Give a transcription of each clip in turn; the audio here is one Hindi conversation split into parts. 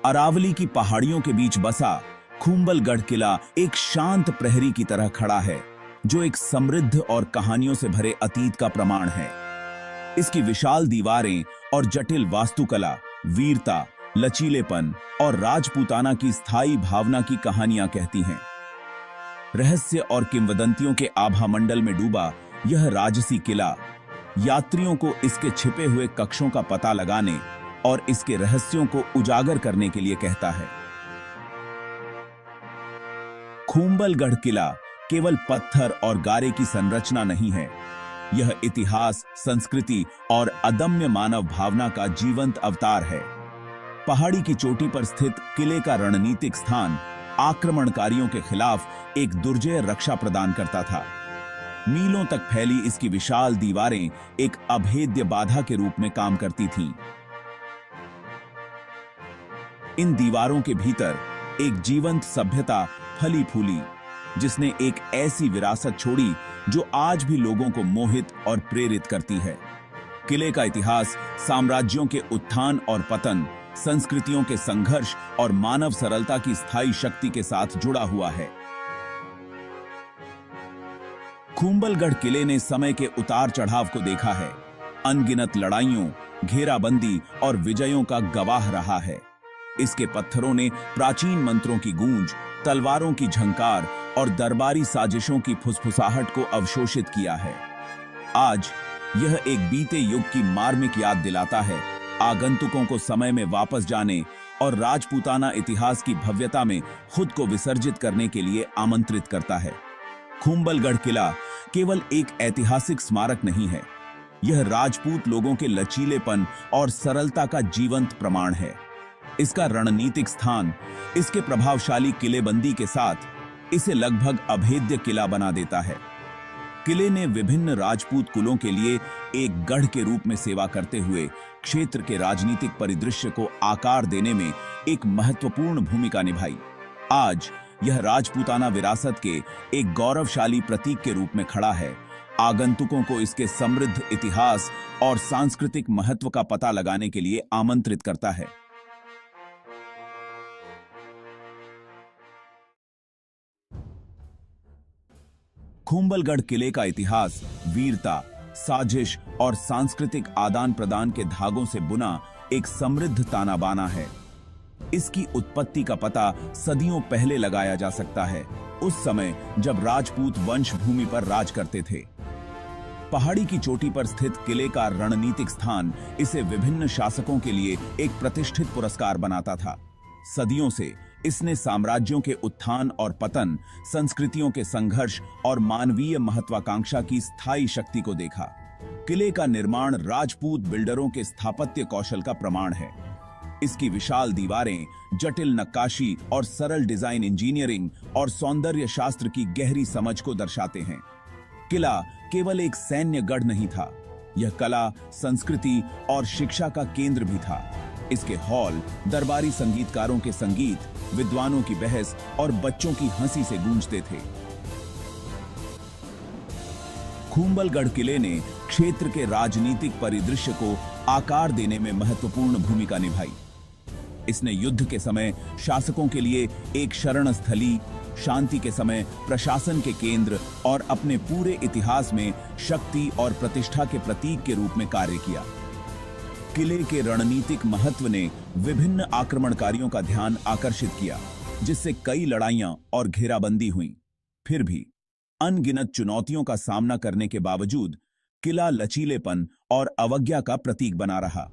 अरावली की पहाड़ियों के बीच बसा खूंबलगढ़ किला एक शांत प्रहरी की तरह खड़ा है, जो एक समृद्ध और कहानियों से भरे अतीत का प्रमाण है। इसकी विशाल दीवारें और जटिल वास्तुकला वीरता, लचीलेपन और राजपूताना की स्थायी भावना की कहानियां कहती हैं। रहस्य और किंवदंतियों के आभा मंडल में डूबा यह राजसी किला यात्रियों को इसके छिपे हुए कक्षों का पता लगाने और इसके रहस्यों को उजागर करने के लिए कहता है। खूंबलगढ़ किला केवल पत्थर और गारे की संरचना नहीं है, यह इतिहास, संस्कृति और अदम्य मानव भावना का जीवंत अवतार है। पहाड़ी की चोटी पर स्थित किले का रणनीतिक स्थान आक्रमणकारियों के खिलाफ एक दुर्जय रक्षा प्रदान करता था। मीलों तक फैली इसकी विशाल दीवारें एक अभेद्य बाधा के रूप में काम करती थीं। इन दीवारों के भीतर एक जीवंत सभ्यता फली फूली, जिसने एक ऐसी विरासत छोड़ी जो आज भी लोगों को मोहित और प्रेरित करती है। किले का इतिहास साम्राज्यों के उत्थान और पतन, संस्कृतियों के संघर्ष और मानव सरलता की स्थायी शक्ति के साथ जुड़ा हुआ है। खूंबलगढ़ किले ने समय के उतार चढ़ाव को देखा है, अनगिनत लड़ाइयों, घेराबंदी और विजयों का गवाह रहा है। इसके पत्थरों ने प्राचीन मंत्रों की गूंज, तलवारों की झंकार और दरबारी साजिशों की फुसफुसाहट को अवशोषित किया है। आज यह एक बीते युग की मार्मिक याद दिलाता है, आगंतुकों को समय में वापस जाने और राजपूताना इतिहास की भव्यता में खुद को विसर्जित करने के लिए आमंत्रित करता है। खूंबलगढ़ किला केवल एक ऐतिहासिक स्मारक नहीं है, यह राजपूत लोगों के लचीलेपन और सरलता का जीवंत प्रमाण है। इसका रणनीतिक स्थान इसके प्रभावशाली किलेबंदी के साथ इसे लगभग अभेद्य किला बना देता है। किले ने विभिन्न राजपूत कुलों के लिए एक गढ़ के रूप में सेवा करते हुए क्षेत्र के राजनीतिक परिदृश्य को आकार देने में एक महत्वपूर्ण भूमिका निभाई। आज यह राजपूताना विरासत के एक गौरवशाली प्रतीक के रूप में खड़ा है, आगंतुकों को इसके समृद्ध इतिहास और सांस्कृतिक महत्व का पता लगाने के लिए आमंत्रित करता है। खूंबलगढ़ किले का इतिहास वीरता, साजिश और सांस्कृतिक आदान प्रदान के धागों से बुना एक समृद्ध तानाबाना है। इसकी उत्पत्ति का पता सदियों पहले लगाया जा सकता है, उस समय जब राजपूत वंश भूमि पर राज करते थे। पहाड़ी की चोटी पर स्थित किले का रणनीतिक स्थान इसे विभिन्न शासकों के लिए एक प्रतिष्ठित पुरस्कार बनाता था। सदियों से इसने साम्राज्यों के उत्थान और पतन, संस्कृतियों के संघर्ष और मानवीय महत्वाकांक्षा की स्थायी शक्ति को देखा। किले का निर्माण राजपूत बिल्डरों के स्थापत्य कौशल का प्रमाण है। इसकी विशाल दीवारें, जटिल नक्काशी और सरल डिजाइन इंजीनियरिंग और सौंदर्य शास्त्र की गहरी समझ को दर्शाते हैं। किला केवल एक सैन्य गढ़ नहीं था, यह कला, संस्कृति और शिक्षा का केंद्र भी था। इसके हॉल दरबारी संगीतकारों के संगीत, विद्वानों की बहस और बच्चों की हंसी से गूंजते थे। खूंबलगढ़ किले ने क्षेत्र के राजनीतिक परिदृश्य को आकार देने में महत्वपूर्ण भूमिका निभाई। इसने युद्ध के समय शासकों के लिए एक शरण स्थली, शांति के समय प्रशासन के केंद्र और अपने पूरे इतिहास में शक्ति और प्रतिष्ठा के प्रतीक के रूप में कार्य किया। किले के रणनीतिक महत्व ने विभिन्न आक्रमणकारियों का ध्यान आकर्षित किया, जिससे कई लड़ाइयां और घेराबंदी हुई। फिर भी अनगिनत चुनौतियों का सामना करने के बावजूद किला लचीलेपन और अवज्ञा का प्रतीक बना रहा।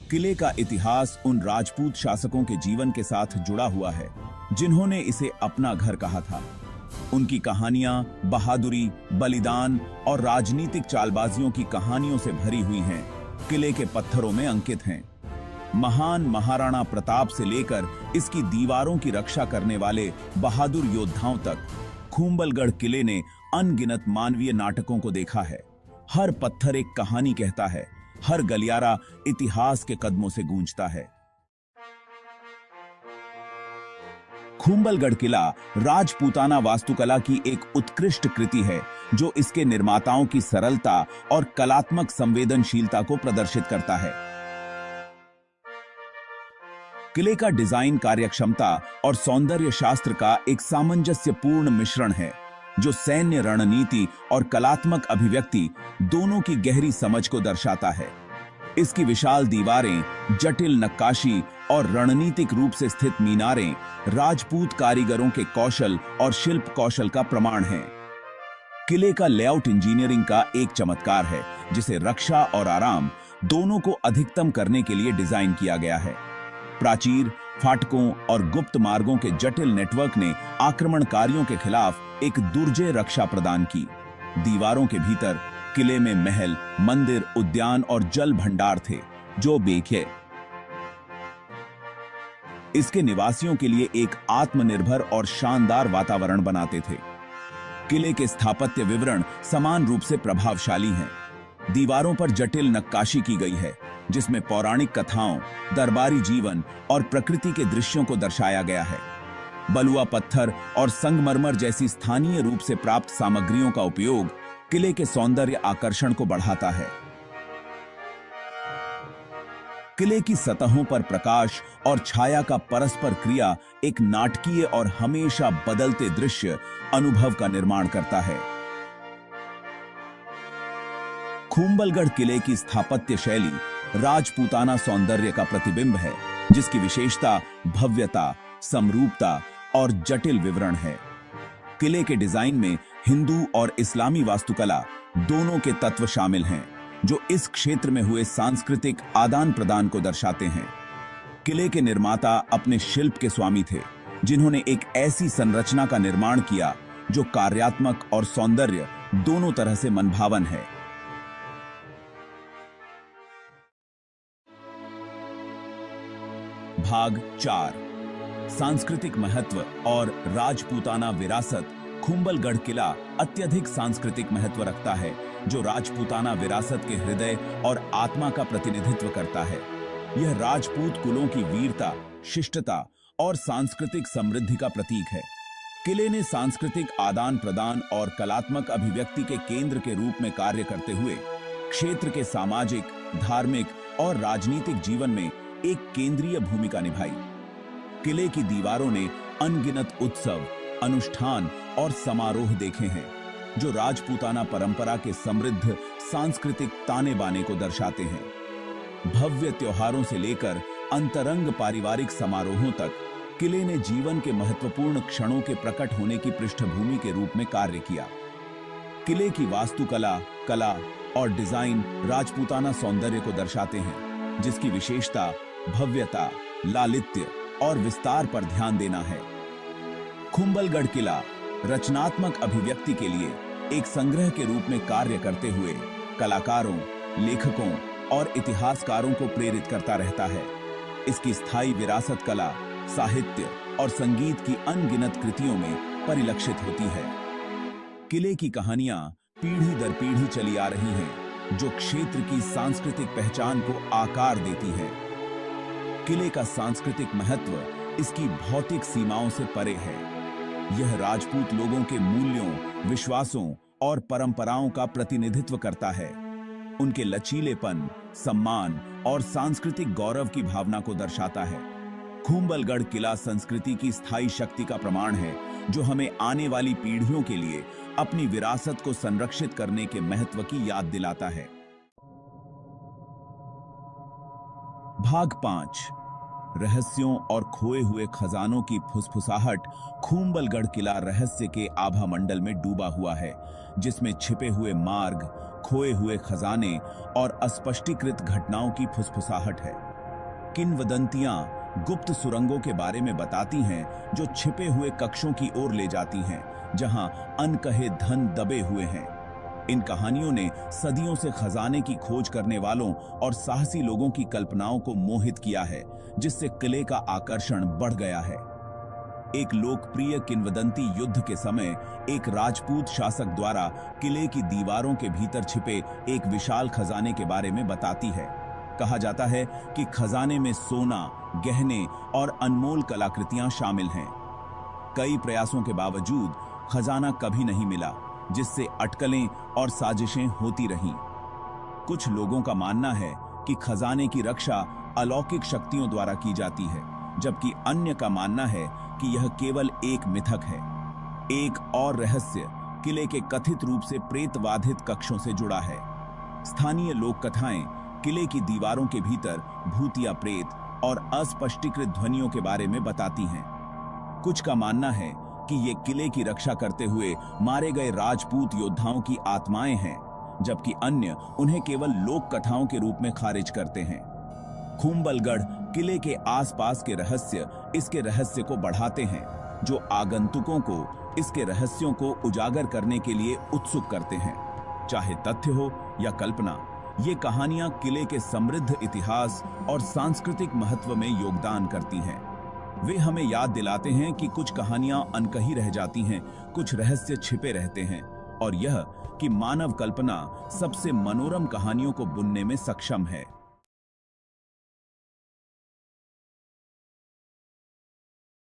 किले का इतिहास उन राजपूत शासकों के जीवन के साथ जुड़ा हुआ है, जिन्होंने इसे अपना घर कहा था। उनकी कहानियां बहादुरी, बलिदान और राजनीतिक चालबाजियों की कहानियों से भरी हुई हैं, किले के पत्थरों में अंकित हैं। महान महाराणा प्रताप से लेकर इसकी दीवारों की रक्षा करने वाले बहादुर योद्धाओं तक खूंबलगढ़ किले ने अनगिनत मानवीय नाटकों को देखा है। हर पत्थर एक कहानी कहता है, हर गलियारा इतिहास के कदमों से गूंजता है। खूंबलगढ़ किला राजपूताना वास्तुकला की एक उत्कृष्ट कृति है, जो इसके निर्माताओं की सरलता और कलात्मक संवेदनशीलता को प्रदर्शित करता है। किले का डिजाइन कार्यक्षमता और सौंदर्य शास्त्र का एक सामंजस्यपूर्ण मिश्रण है, जो सैन्य रणनीति और कलात्मक अभिव्यक्ति दोनों की गहरी समझ को दर्शाता है। इसकी विशाल दीवारें, जटिल नक्काशी और रणनीतिक रूप से स्थित मीनारें राजपूत कारीगरों के कौशल और शिल्प कौशल का प्रमाण हैं। किले का लेआउट इंजीनियरिंग का एक चमत्कार है, जिसे रक्षा और आराम दोनों को अधिकतम करने के लिए डिजाइन किया गया है। प्राचीर, फाटकों और गुप्त मार्गों के जटिल नेटवर्क ने आक्रमणकारियों के खिलाफ एक दुर्जय रक्षा प्रदान की। दीवारों के भीतर किले में महल, मंदिर, उद्यान और जल भंडार थे, जो बेखे इसके निवासियों के लिए एक आत्मनिर्भर और शानदार वातावरण बनाते थे। किले के स्थापत्य विवरण समान रूप से प्रभावशाली हैं। दीवारों पर जटिल नक्काशी की गई है, जिसमें पौराणिक कथाओं, दरबारी जीवन और प्रकृति के दृश्यों को दर्शाया गया है। बलुआ पत्थर और संगमरमर जैसी स्थानीय रूप से प्राप्त सामग्रियों का उपयोग किले के सौंदर्य आकर्षण को बढ़ाता है। किले की सतहों पर प्रकाश और छाया का परस्पर क्रिया एक नाटकीय और हमेशा बदलते दृश्य अनुभव का निर्माण करता है। खुम्बलगढ़ किले की स्थापत्य शैली राजपूताना सौंदर्य का प्रतिबिंब है, जिसकी विशेषता भव्यता, समरूपता और जटिल विवरण है। किले के डिजाइन में हिंदू और इस्लामी वास्तुकला दोनों के तत्व शामिल हैं, जो इस क्षेत्र में हुए सांस्कृतिक आदान प्रदान को दर्शाते हैं। किले के निर्माता अपने शिल्प के स्वामी थे, जिन्होंने एक ऐसी संरचना का निर्माण किया जो कार्यात्मक और सौंदर्य दोनों तरह से मनभावन है। भाग 4, सांस्कृतिक महत्व और राजपूताना विरासत। खुम्बलगढ़ किला अत्यधिक सांस्कृतिक महत्व रखता है, जो राजपूताना विरासत के हृदय और आत्मा का प्रतिनिधित्व करता है। यह राजपूत कुलों की वीरता, शिष्टता और सांस्कृतिक समृद्धि का प्रतीक है। किले ने सांस्कृतिक आदान प्रदान और कलात्मक अभिव्यक्ति के केंद्र के रूप में कार्य करते हुए क्षेत्र के सामाजिक, धार्मिक और राजनीतिक जीवन में एक केंद्रीय भूमिका निभाई। किले की दीवारों ने अनगिनत उत्सव, अनुष्ठान और समारोह देखे हैं, जो राजपूताना परंपरा के समृद्ध सांस्कृतिक ताने बाने को दर्शाते हैं। भव्य त्योहारों से लेकर अंतरंग पारिवारिक समारोहों तक किले ने जीवन के महत्वपूर्ण क्षणों के प्रकट होने की पृष्ठभूमि के रूप में कार्य किया। किले की वास्तुकला, कला और डिजाइन राजपूताना सौंदर्य को दर्शाते हैं, जिसकी विशेषता भव्यता, लालित्य और विस्तार पर ध्यान देना है। खुम्बलगढ़ किला रचनात्मक अभिव्यक्ति के लिए एक संग्रह के रूप में कार्य करते हुए कलाकारों, लेखकों और इतिहासकारों को प्रेरित करता रहता है। इसकी स्थायी विरासत कला, साहित्य और संगीत की अनगिनत कृतियों में परिलक्षित होती है। किले की कहानियां पीढ़ी दर पीढ़ी चली आ रही हैं, जो क्षेत्र की सांस्कृतिक पहचान को आकार देती है। किले का सांस्कृतिक महत्व इसकी भौतिक सीमाओं से परे है। यह राजपूत लोगों के मूल्यों, विश्वासों और परंपराओं का प्रतिनिधित्व करता है। उनके लचीलेपन, सम्मान और सांस्कृतिक गौरव की भावना को दर्शाता है। खुम्बलगढ़ किला संस्कृति की स्थायी शक्ति का प्रमाण है, जो हमें आने वाली पीढ़ियों के लिए अपनी विरासत को संरक्षित करने के महत्व की याद दिलाता है। भाग 5, रहस्यों और खोए हुए खजानों की फुसफुसाहट। खुम्बलगढ़ किला रहस्य के आभा मंडल में डूबा हुआ है, जिसमें छिपे हुए मार्ग, खोए हुए खजाने और अस्पष्टीकृत घटनाओं की फुसफुसाहट है। किंवदंतियां गुप्त सुरंगों के बारे में बताती हैं, जो छिपे हुए कक्षों की ओर ले जाती हैं, जहां अनकहे धन दबे हुए हैं। इन कहानियों ने सदियों से खजाने की खोज करने वालों और साहसी लोगों की कल्पनाओं को मोहित किया है, जिससे किले का आकर्षण बढ़ गया है। एक लोकप्रिय किंवदंती युद्ध के समय एक राजपूत शासक द्वारा किले की दीवारों के भीतर छिपे एक विशाल खजाने के बारे में बताती है। कहा जाता है कि खजाने में सोना, गहने और अनमोल कलाकृतियां शामिल हैं। कई प्रयासों के बावजूद खजाना कभी नहीं मिला, जिससे अटकलें और साजिशें होती रहीं। कुछ लोगों का मानना है कि खजाने की रक्षा अलौकिक शक्तियों द्वारा की जाती है, जबकि अन्य का मानना है कि यह केवल एक मिथक है। एक और रहस्य किले के कथित रूप से प्रेतवाधित कक्षों से जुड़ा है। स्थानीय लोक कथाएं किले की दीवारों के भीतर भूतिया प्रेत और अस्पष्टीकृत ध्वनियों के बारे में बताती हैं। कुछ का मानना है कि ये किले की रक्षा करते हुए मारे गए राजपूत योद्धाओं की आत्माएं हैं, जबकि अन्य उन्हें केवल लोक कथाओं के रूप में खारिज करते हैं। खुम्बलगढ़ किले के आसपास के रहस्य इसके रहस्य को बढ़ाते हैं, जो आगंतुकों को इसके रहस्यों को उजागर करने के लिए उत्सुक करते हैं। चाहे तथ्य हो या कल्पना, ये कहानियां किले के समृद्ध इतिहास और सांस्कृतिक महत्व में योगदान करती हैं। वे हमें याद दिलाते हैं कि कुछ कहानियां अनकही रह जाती हैं, कुछ रहस्य छिपे रहते हैं, और यह कि मानव कल्पना सबसे मनोरम कहानियों को बुनने में सक्षम है।